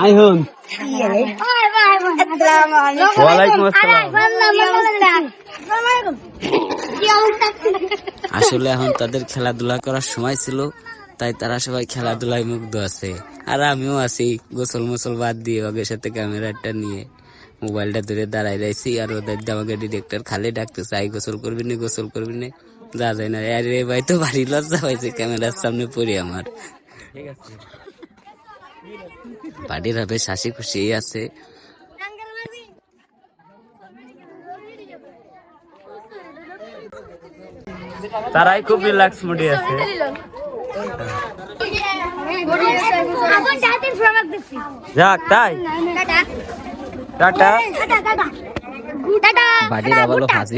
আইহন ওয়ালাইকুম আসসালাম। আসলে এখন তাদের খেলাধুলা করার সময় ছিল, তাই তারা সবাই খেলাধুলায় মুগ্ধ আছে। আর আমিও আছি গোসল মোসল বাদ দিয়ে ওদের সাথে ক্যামেরাটা নিয়ে মোবাইলটা ধরে দাঁড়াই রয়েছি। আর ওদের আমাকে ডিরেক্টর খালি ডাকতেছে, আই গোসল করবি না, গোসল করবি না, যা যায় না। আরে ভাই তো ভারী লজ্জা হয়েছে ক্যামেরার সামনে পড়ি আমার। বাড়ির হবে হাসি খুশি আছে। তারাই খুব রিল্যাক্স মুডে আছে। যাক তাই টাটা। বাড়ির আবার ফাজিল।